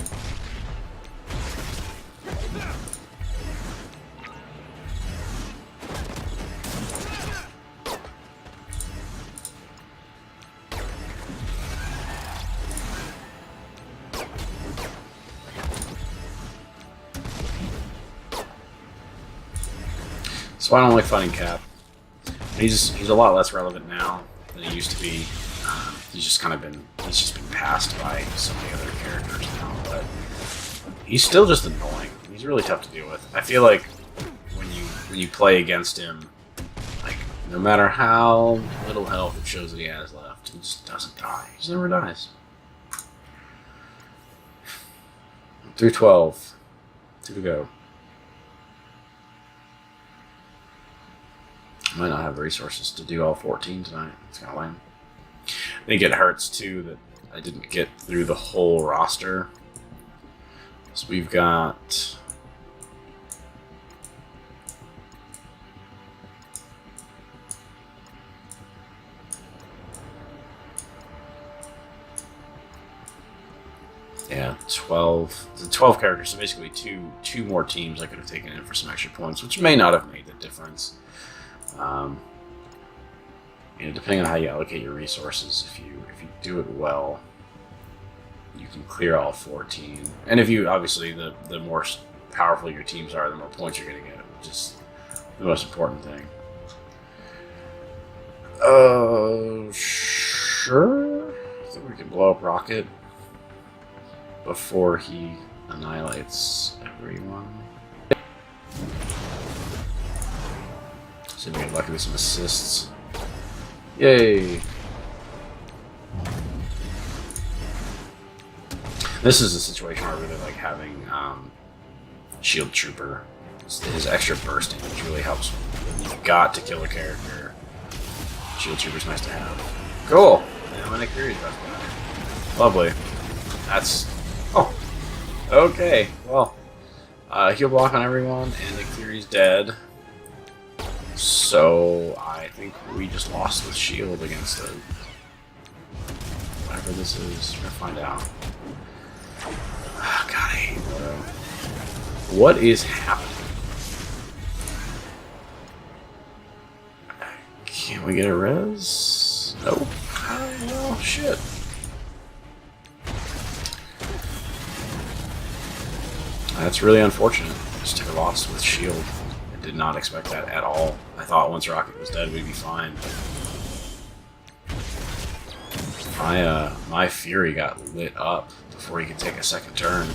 S1: That's why I don't like fighting Cap. He's a lot less relevant now than he used to be. He's just been passed by so many other characters now, but he's still just annoying. He's really tough to deal with. I feel like when you play against him, like no matter how little health it shows that he has left, he just doesn't die. He just never dies. Through 12. 2 to go. Might not have resources to do all 14 tonight. It's kind of lame. I think it hurts too that I didn't get through the whole roster. So we've got yeah, 12. The 12 characters, so basically two more teams I could have taken in for some extra points, which may not have made the difference. You know, depending on how you allocate your resources, if you do it well, you can clear all 14. And if you obviously the more powerful your teams are, the more points you're going to get, which is the most important thing. Oh, sure. I think we can blow up Rocket before he annihilates everyone. See if we get lucky with some assists. Yay! This is a situation where I really like having Shield Trooper. His extra burst damage really helps. You've got to kill a character. Shield Trooper's nice to have. Cool! And my Nick Fury's best guy. Lovely. That's... Oh! Okay, well. Heal block on everyone, and Nick Fury's dead. So, I think we just lost with Shield against it. Whatever this is, we're gonna find out. Oh, God, I hate Mordo. What is happening? Can't we get a res? Nope. Oh, shit. That's really unfortunate. Just took a loss with Shield. I did not expect that at all. I thought once Rocket was dead, we'd be fine. My Fury got lit up before he could take a second turn.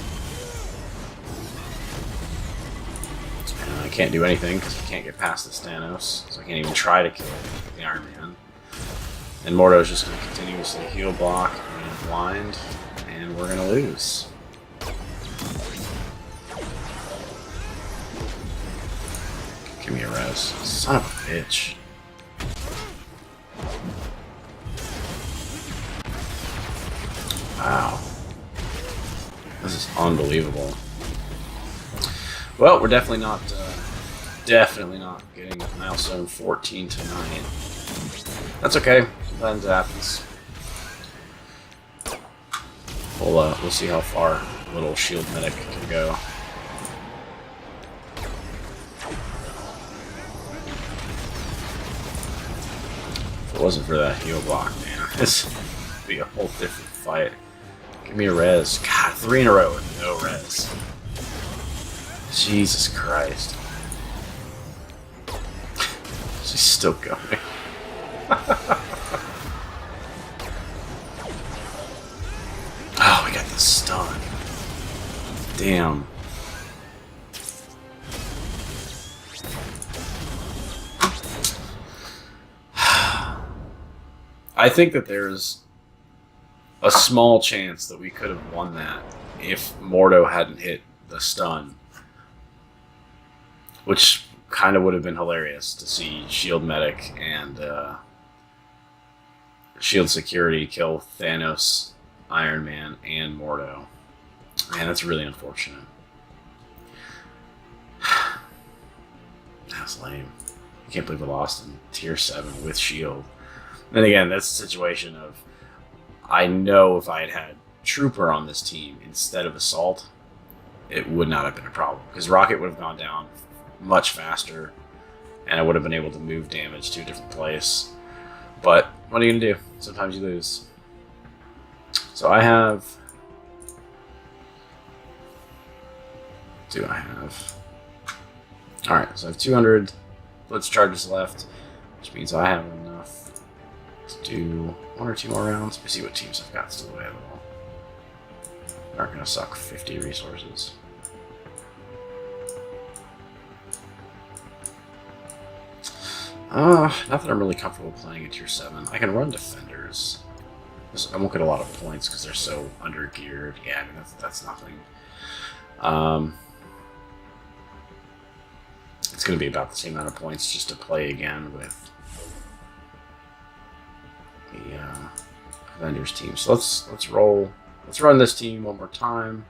S1: And I can't do anything because he can't get past this Thanos, so I can't even try to kill the Iron Man. And Mordo's just going to continuously heal block and blind, and we're going to lose. Give me a res. Son of a bitch. Wow. This is unbelievable. Well, we're definitely not getting milestone 14 tonight. That's okay. Sometimes it happens. We'll see how far little Shield Medic can go. If it wasn't for that heal block, man, this would be a whole different fight. Give me a res. God, 3 in a row with no res. Jesus Christ. She's still going. Oh, we got the stun. Damn. I think that there's a small chance that we could have won that if Mordo hadn't hit the stun. Which kind of would have been hilarious to see Shield Medic and Shield Security kill Thanos, Iron Man, and Mordo. Man, that's really unfortunate. That's lame. I can't believe we lost in Tier 7 with Shield. And again, that's a situation of, I know if I had had Trooper on this team instead of Assault, it would not have been a problem. Because Rocket would have gone down much faster, and I would have been able to move damage to a different place. But what are you going to do? Sometimes you lose. So I have... Alright, so I have 200 Blitz charges left, which means I have enough to do 1 or 2 more rounds. Let me see what teams I've got still available. They're going to suck 50 resources. Not that I'm really comfortable playing at Tier 7. I can run Defenders. I won't get a lot of points because they're so under-geared. Yeah, I mean, that's nothing. It's going to be about the same amount of points just to play again with the Avengers team. So let's roll. Let's run this team one more time.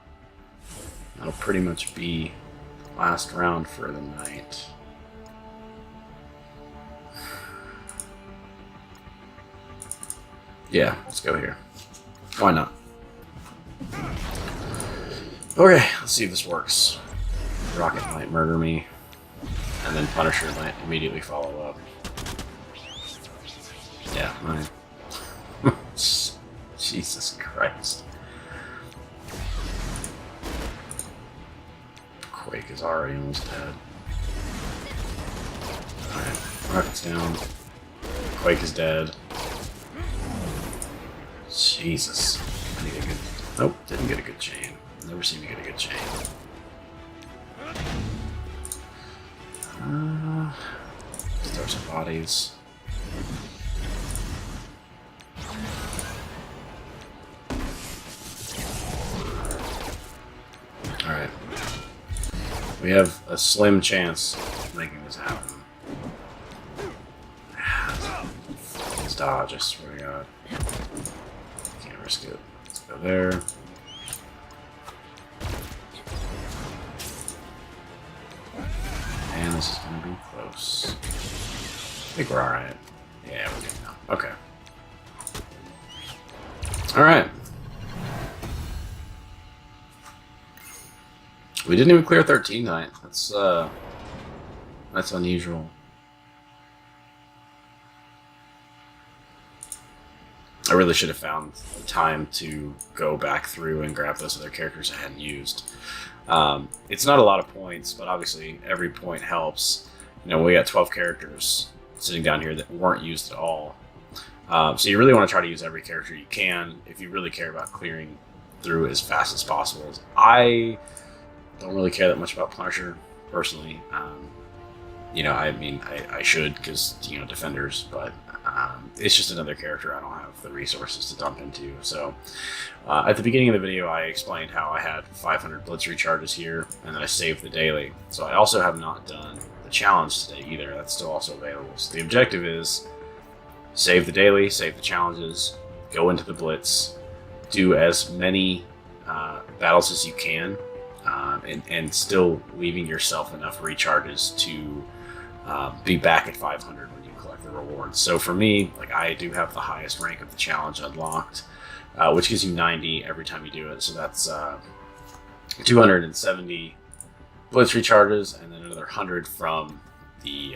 S1: That'll pretty much be the last round for the night. Yeah, let's go here. Why not? Okay, let's see if this works. Rocket might murder me, and then Punisher might immediately follow up. Yeah, mine. Jesus Christ. Quake is already almost dead. Alright, Rocket's down. Quake is dead. Jesus. I need a good... Nope, didn't get a good chain. Never seem to get a good chain. Throw some bodies. Alright. We have a slim chance of making this happen. Let's dodge, I swear to God. Can't risk it. Let's go there. And this is going to be close. I think we're alright. Yeah, we're good now. Okay. Alright. We didn't even clear 13 tonight. That's unusual. I really should have found the time to go back through and grab those other characters I hadn't used. It's not a lot of points, but obviously every point helps. You know, we got 12 characters sitting down here that weren't used at all. So you really want to try to use every character you can if you really care about clearing through as fast as possible. I don't really care that much about Punisher, personally. You know, I mean, I should, because, you know, defenders, but it's just another character I don't have the resources to dump into. So at the beginning of the video, I explained how I had 500 Blitz recharges here, and then I saved the daily. So I also have not done the challenge today either. That's still also available. So the objective is save the daily, save the challenges, go into the Blitz, do as many battles as you can, and still leaving yourself enough recharges to be back at 500 when you collect the rewards. So for me, like, I do have the highest rank of the challenge unlocked, which gives you 90 every time you do it. So that's 270 Blitz recharges, and then another 100 from the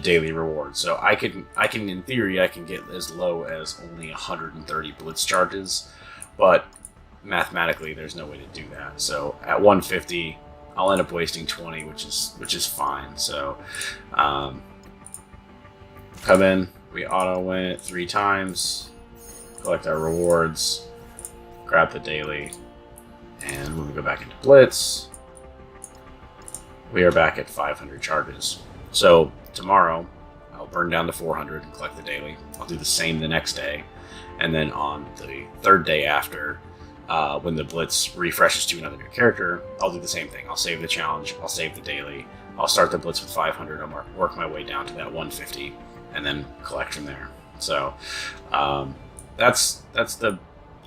S1: daily reward. So I can in theory I can get as low as only 130 Blitz charges, but mathematically there's no way to do that. So at 150 I'll end up wasting 20, which is fine. So come in, we auto win it 3 times, collect our rewards, grab the daily, and when we go back into Blitz, we are back at 500 charges. So tomorrow I'll burn down to 400 and collect the daily. I'll do the same the next day, and then on the third day after, when the Blitz refreshes to another new character, I'll do the same thing. I'll save the challenge, I'll save the daily, I'll start the Blitz with 500, I'll work my way down to that 150, and then collect from there. So that's the,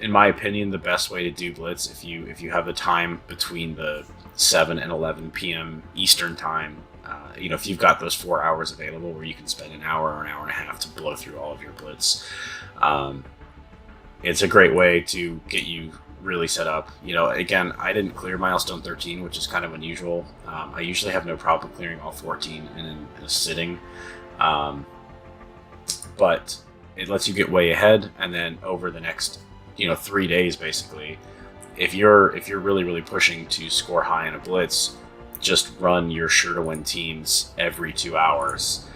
S1: in my opinion, the best way to do Blitz. If you have the time between the 7 and 11 p.m. Eastern time, you know, if you've got those 4 hours available where you can spend an hour or an hour and a half to blow through all of your Blitz, it's a great way to get you really set up. You know, again, I didn't clear milestone 13, which is kind of unusual. I usually have no problem clearing all 14 in a sitting, but it lets you get way ahead, and then over the next, you know, 3 days basically, if you're really pushing to score high in a Blitz, just run your sure to win teams every 2 hours.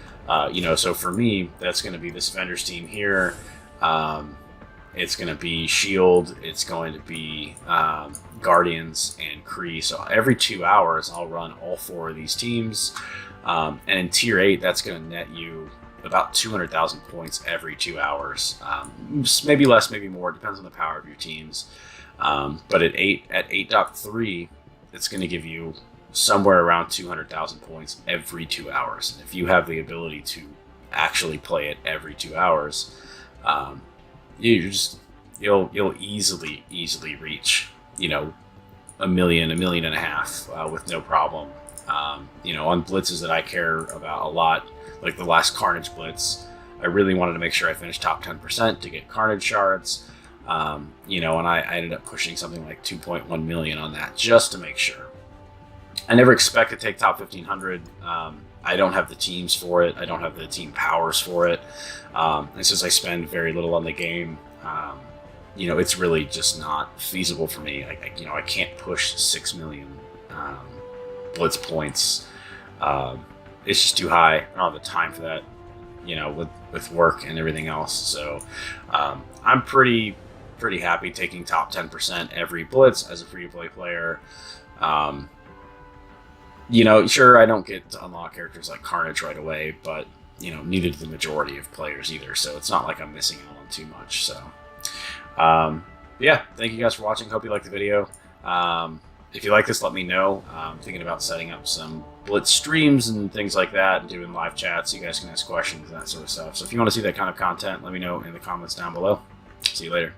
S1: You know, so for me, that's going to be this Vendors team here. It's going to be Shield, it's going to be Guardians, and Kree. So every 2 hours, I'll run all 4 of these teams. And in Tier 8, that's going to net you about 200,000 points every 2 hours. Maybe less, maybe more, depends on the power of your teams. But at 8.3, it's going to give you somewhere around 200,000 points every 2 hours. And if you have the ability to actually play it every 2 hours, you'll easily reach, you know, a million and a half with no problem. You know, on blitzes that I care about a lot, like the last Carnage Blitz, I really wanted to make sure I finished top 10% to get Carnage shards. You know, and I ended up pushing something like 2.1 million on that just to make sure. I never expect to take top 1500. I don't have the teams for it. I don't have the team powers for it. And since I spend very little on the game, you know, it's really just not feasible for me. You know, I can't push 6 million Blitz points. It's just too high. I don't have the time for that, you know, with work and everything else. So I'm pretty pretty happy taking top 10% every Blitz as a free-to-play player. You know, sure, I don't get to unlock characters like Carnage right away, but, you know, neither do the majority of players either, so it's not like I'm missing out on too much. So, yeah, thank you guys for watching. Hope you liked the video. If you like this, let me know. I'm thinking about setting up some Blitz streams and things like that, and doing live chats so you guys can ask questions and that sort of stuff. So if you want to see that kind of content, let me know in the comments down below. See you later.